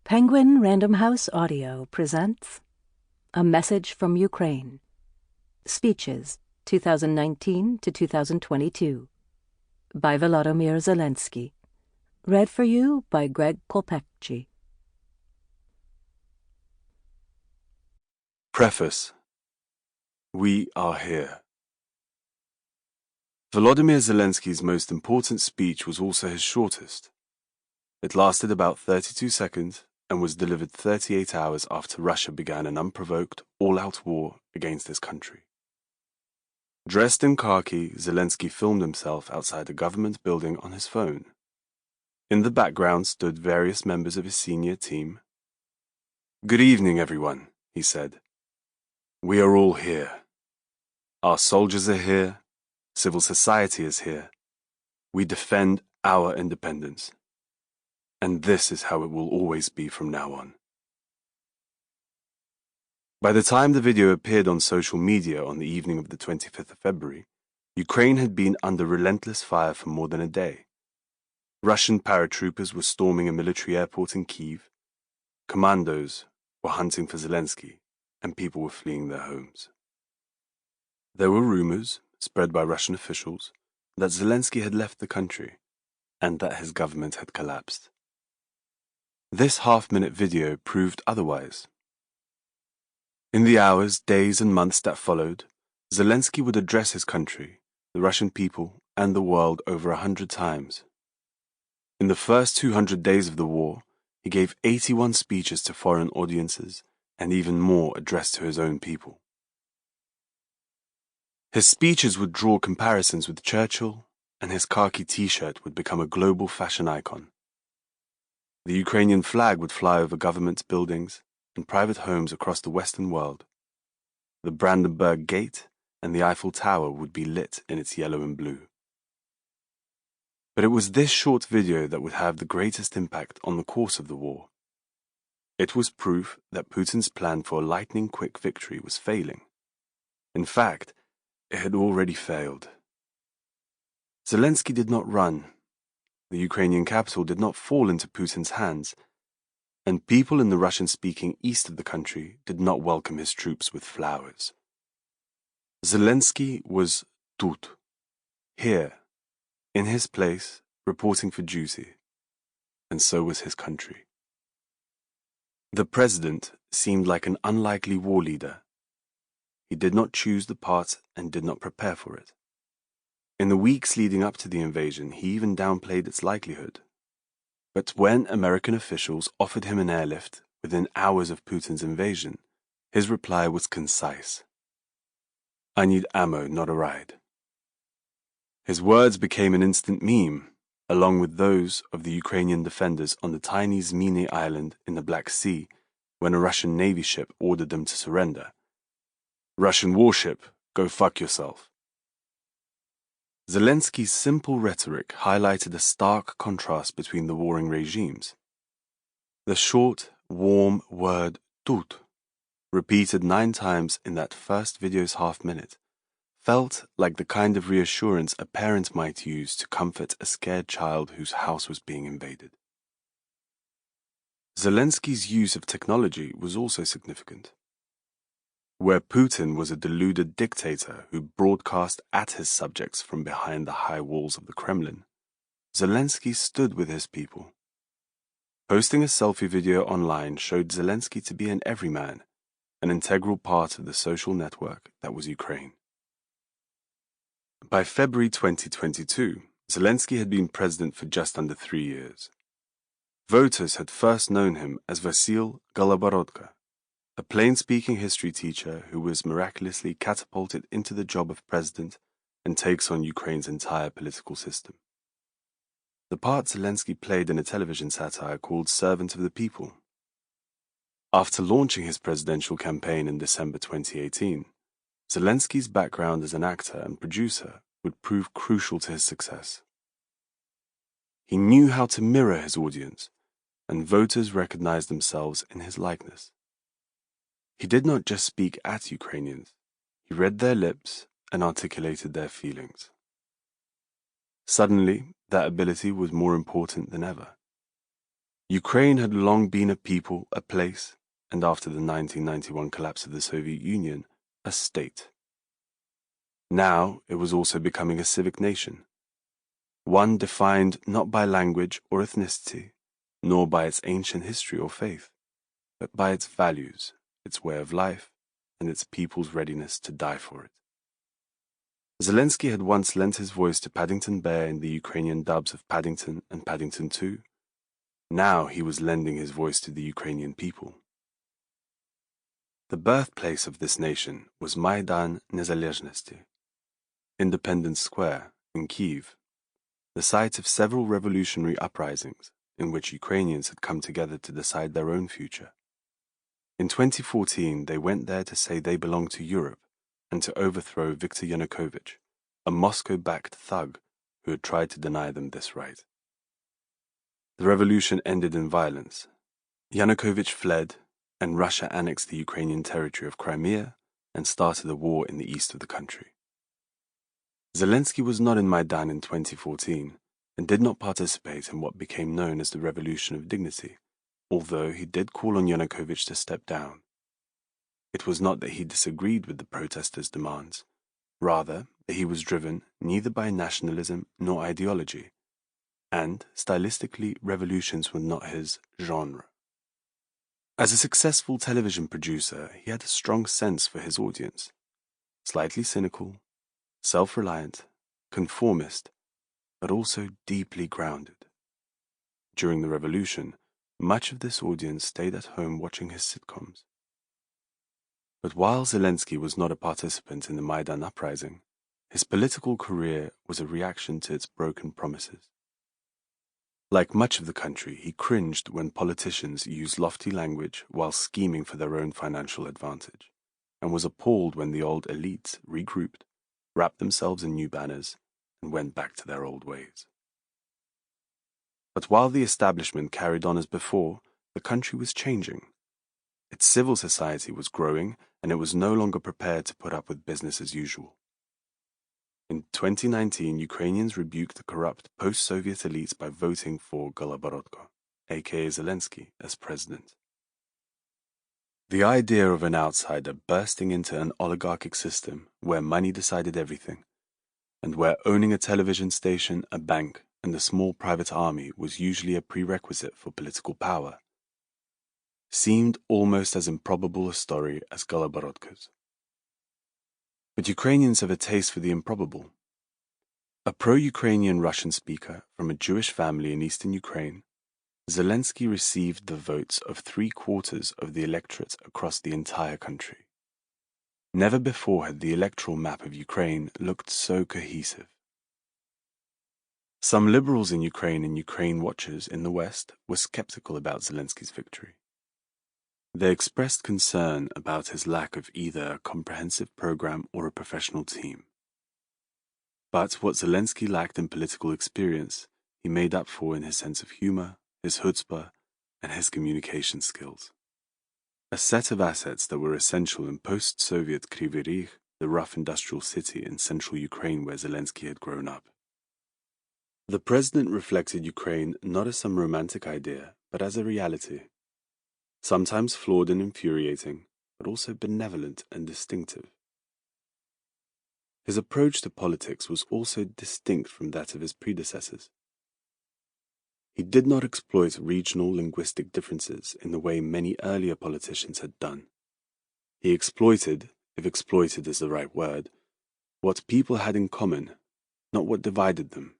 Penguin Random House Audio presents A Message from Ukraine. Speeches, 2019 to 2022, by Volodymyr Zelensky. Read for you by Greg Kolpakchi. Preface. We are here. Volodymyr Zelensky's most important speech was also his shortest. It lasted about 32 seconds and was delivered 38 hours after Russia began an unprovoked, all-out war against his country. Dressed in khaki, Zelensky filmed himself outside a government building on his phone. In the background stood various members of his senior team. "Good evening, everyone," he said. "We are all here. Our soldiers are here. Civil society is here. We defend our independence. And this is how it will always be from now on." By the time the video appeared on social media on the evening of the 25th of February, Ukraine had been under relentless fire for more than a day. Russian paratroopers were storming a military airport in Kyiv. Commandos were hunting for Zelensky, and people were fleeing their homes. There were rumors, spread by Russian officials, that Zelensky had left the country and that his government had collapsed. This half-minute video proved otherwise. In the hours, days, and months that followed, Zelensky would address his country, the Russian people, and the world over 100 times. In the first 200 days of the war, he gave 81 speeches to foreign audiences, and even more addressed to his own people. His speeches would draw comparisons with Churchill, and his khaki t-shirt would become a global fashion icon. The Ukrainian flag would fly over government buildings and private homes across the Western world. The Brandenburg Gate and the Eiffel Tower would be lit in its yellow and blue. But it was this short video that would have the greatest impact on the course of the war. It was proof that Putin's plan for a lightning-quick victory was failing. In fact, it had already failed. Zelensky did not run. The Ukrainian capital did not fall into Putin's hands, and people in the Russian-speaking east of the country did not welcome his troops with flowers. Zelensky was тут, here, in his place, reporting for duty, and so was his country. The president seemed like an unlikely war leader. He did not choose the part and did not prepare for it. In the weeks leading up to the invasion, he even downplayed its likelihood. But when American officials offered him an airlift within hours of Putin's invasion, his reply was concise. "I need ammo, not a ride." His words became an instant meme, along with those of the Ukrainian defenders on the tiny Zminy island in the Black Sea when a Russian Navy ship ordered them to surrender. "Russian warship, go fuck yourself." Zelensky's simple rhetoric highlighted a stark contrast between the warring regimes. The short, warm word тут, repeated 9 times in that first video's half-minute, felt like the kind of reassurance a parent might use to comfort a scared child whose house was being invaded. Zelensky's use of technology was also significant. Where Putin was a deluded dictator who broadcast at his subjects from behind the high walls of the Kremlin, Zelensky stood with his people. Posting a selfie video online showed Zelensky to be an everyman, an integral part of the social network that was Ukraine. By February 2022, Zelensky had been president for just under 3 years. Voters had first known him as Vasyl Goloborodko, a plain-speaking history teacher who was miraculously catapulted into the job of president and takes on Ukraine's entire political system. The part Zelensky played in a television satire called Servant of the People. After launching his presidential campaign in December 2018, Zelensky's background as an actor and producer would prove crucial to his success. He knew how to mirror his audience, and voters recognized themselves in his likeness. He did not just speak at Ukrainians, he read their lips and articulated their feelings. Suddenly, that ability was more important than ever. Ukraine had long been a people, a place, and after the 1991 collapse of the Soviet Union, a state. Now it was also becoming a civic nation, one defined not by language or ethnicity, nor by its ancient history or faith, but by its values, its way of life, and its people's readiness to die for it. Zelensky had once lent his voice to Paddington Bear in the Ukrainian dubs of Paddington and Paddington 2. Now he was lending his voice to the Ukrainian people. The birthplace of this nation was Maidan Nezalezhnosti, Independence Square in Kyiv, the site of several revolutionary uprisings in which Ukrainians had come together to decide their own future. In 2014, they went there to say they belonged to Europe and to overthrow Viktor Yanukovych, a Moscow-backed thug who had tried to deny them this right. The revolution ended in violence. Yanukovych fled, and Russia annexed the Ukrainian territory of Crimea and started a war in the east of the country. Zelensky was not in Maidan in 2014 and did not participate in what became known as the Revolution of Dignity, although he did call on Yanukovych to step down. It was not that he disagreed with the protesters' demands, rather that he was driven neither by nationalism nor ideology, and, stylistically, revolutions were not his genre. As a successful television producer, he had a strong sense for his audience, slightly cynical, self-reliant, conformist, but also deeply grounded. During the revolution, much of this audience stayed at home watching his sitcoms. But while Zelensky was not a participant in the Maidan uprising, his political career was a reaction to its broken promises. Like much of the country, he cringed when politicians used lofty language while scheming for their own financial advantage, and was appalled when the old elites regrouped, wrapped themselves in new banners, and went back to their old ways. But while the establishment carried on as before, the country was changing. Its civil society was growing, and it was no longer prepared to put up with business as usual. In 2019, Ukrainians rebuked the corrupt post-Soviet elites by voting for Goloborodko, aka Zelensky, as president. The idea of an outsider bursting into an oligarchic system where money decided everything, and where owning a television station, a bank, and a small private army was usually a prerequisite for political power, seemed almost as improbable a story as Goloborodko's. But Ukrainians have a taste for the improbable. A pro-Ukrainian Russian speaker from a Jewish family in eastern Ukraine, Zelensky received the votes of 3/4 of the electorate across the entire country. Never before had the electoral map of Ukraine looked so cohesive. Some liberals in Ukraine and Ukraine watchers in the West were skeptical about Zelensky's victory. They expressed concern about his lack of either a comprehensive program or a professional team. But what Zelensky lacked in political experience, he made up for in his sense of humor, his chutzpah, and his communication skills. A set of assets that were essential in post-Soviet Kryvyi Rih, the rough industrial city in central Ukraine where Zelensky had grown up. The president reflected Ukraine not as some romantic idea, but as a reality. Sometimes flawed and infuriating, but also benevolent and distinctive. His approach to politics was also distinct from that of his predecessors. He did not exploit regional linguistic differences in the way many earlier politicians had done. He exploited, if exploited is the right word, what people had in common, not what divided them.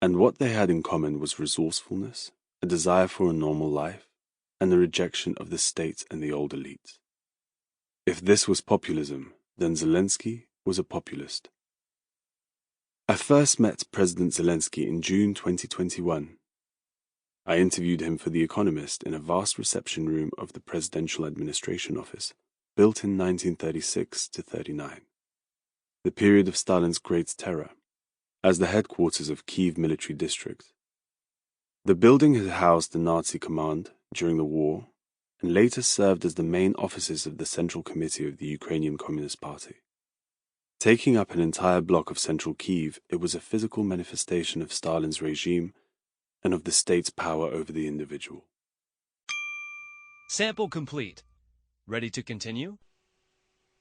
And what they had in common was resourcefulness, a desire for a normal life, and the rejection of the state and the old elites. If this was populism, then Zelensky was a populist. I first met President Zelensky in June 2021. I interviewed him for The Economist in a vast reception room of the Presidential Administration Office, built in 1936-39, the period of Stalin's Great Terror, as the headquarters of Kyiv Military District. The building had housed the Nazi command during the war and later served as the main offices of the Central Committee of the Ukrainian Communist Party. Taking up an entire block of central Kyiv, it was a physical manifestation of Stalin's regime and of the state's power over the individual. Sample complete. Ready to continue?